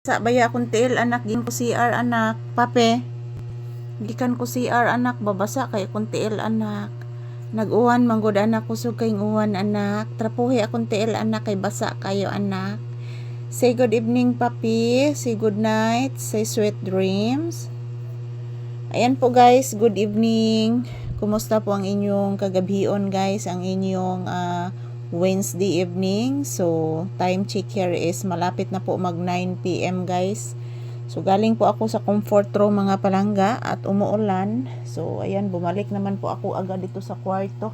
Sa baya akong tiil anak, gikan ko CR anak, pape. Gikan ko CR anak, babasa kay akong tiil anak. Nag-uwan manggod anak kusog kay uwan anak. Trapuhi akong tiil anak kay basa kayo anak. Say good evening papi, say good night, say sweet dreams. Ayan po guys, good evening. Kumusta po ang inyong kagabion guys, ang inyong Wednesday evening. So, time check here is malapit na po mag 9 PM guys. So, galing po ako sa comfort room mga palangga at umuulan. So, ayan, bumalik naman po ako agad dito sa kwarto.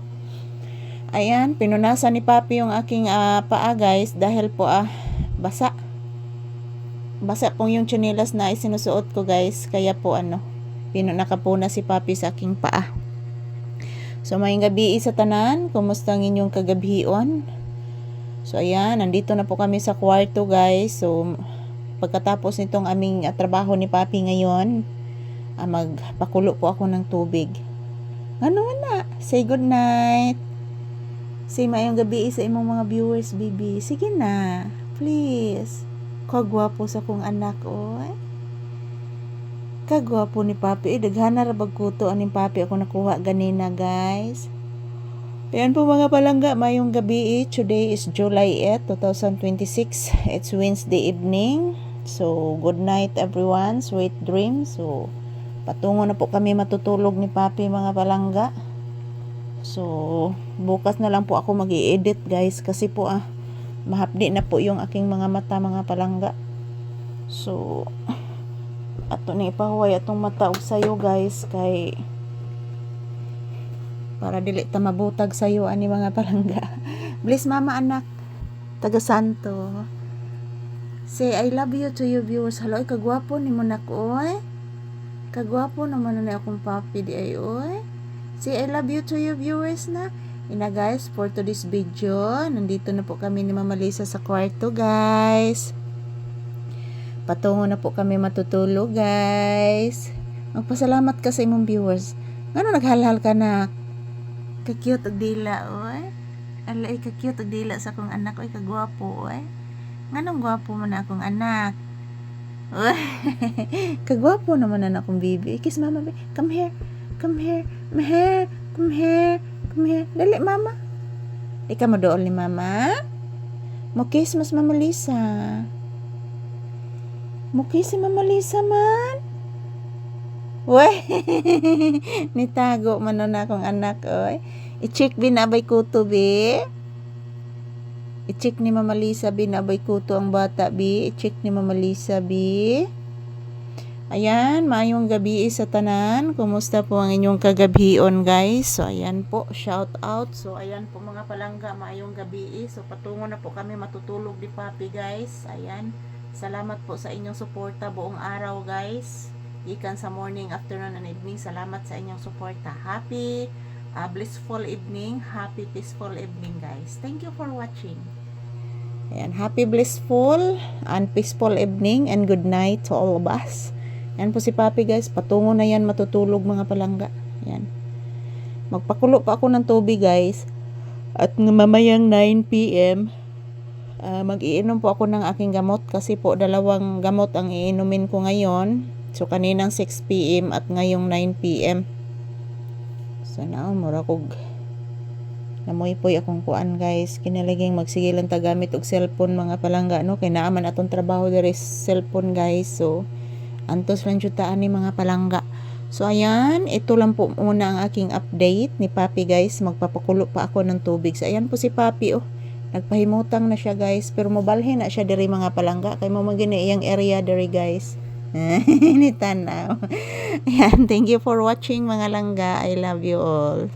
Ayan, pinunasan ni Papi yung aking paa guys dahil po basa. Basa pong yung tsinelas na isinusuot ko guys. Kaya po nakapuna si Papi sa aking paa. So, mayong gabi sa tanan. Kumusta ang inyong kagabion? So, ayan. Nandito na po kami sa kwarto, guys. So, pagkatapos nitong aming trabaho ni Papi ngayon, magpakulo po ako ng tubig. Ano na? Say good night. Say mayong gabi sa imong mga viewers, baby. Sige na. Please. Kagwapo sa kong anak, oy. Kagwapo ni Papi. Daghana ra bag kuto aning Papi ako nakuha ganina guys. Ayan po mga palangga, mayong gabi. Today is July 8, 2026. It's Wednesday evening. So, good night everyone. Sweet dreams. So, patungo na po kami matutulog ni Papi mga palangga. So, bukas na lang po ako mag-i-edit guys. Kasi po mahapdi na po yung aking mga mata mga palangga. So, ato ni ipahuway atong mata og sayo guys kay para dili ta mabutag sayo ani mga palangga. Bless mama anak taga Santo. Say I love you to your viewers. Hello, kagwapo ni mo nako oy. Kagwapo naman na akong Papi di ay oy. Say I love you to your viewers na. Ina guys, for today's video, nandito na po kami ni Mama Lisa sa kwarto guys. Patungo na po kami matutulog guys. Magpasalamat ka sa imong viewers. Ngano naghalhal ka na? Ka-cute og dila oy. Alay ka-cute og dila sa akong anak oy, kagwapo oy. Nganong gwapo man na akong anak? Oy. Kagwapo naman na akong baby. Kiss mama baby. Come here. Come here. Come here. Come here. Come here. Dali mama. Di ka mo dool ni mama? Mo kiss mas Mama Lisa. Mukhi si Mama Lisa man. Wey. Nitago man na akong anak oy. I-check binabay kuto bi. I-check ni Mama Lisa binabay kuto ang bata bi. I-check ni Mama Lisa bi. Ayan, maayong gabi sa tanan. Kumusta po ang inyong kagabion guys? So ayan po, shout out. So ayan po mga palangga, maayong gabi. So patungo na po kami matutulog di Papi guys. Ayan. Salamat po sa inyong suporta buong araw guys. Ikan sa morning, afternoon, and evening. Salamat sa inyong suporta. Happy, blissful evening. Happy, peaceful evening guys. Thank you for watching. Ayan, happy, blissful, and peaceful evening and good night to all of us. Ayan po si Papi guys. Patungo na yan matutulog mga palangga. Ayan. Magpakulo pa ako ng tubig guys. At mamayang 9 PM. Mag-iinom po ako ng aking gamot kasi po dalawang gamot ang iinumin ko ngayon. So kaninang 6 PM at ngayong 9 PM. So mura kog namoy-poy akong kuan guys. Kinalaging magsigilan ta gamit og cellphone mga palangga no kay naaman atong trabaho diri cellphone guys. So antos lang jud ta ani mga palangga. So ayan, ito lang po muna ang aking update ni Papi guys. Magpapakulo pa ako ng tubig. So ayan po si Papi oh. Nagpahimutang na siya guys, pero mabalhin na siya diri mga palangga kay mo magini iyang area diri guys. Ni tanaw. Ayan, thank you for watching mga langga. I love you all.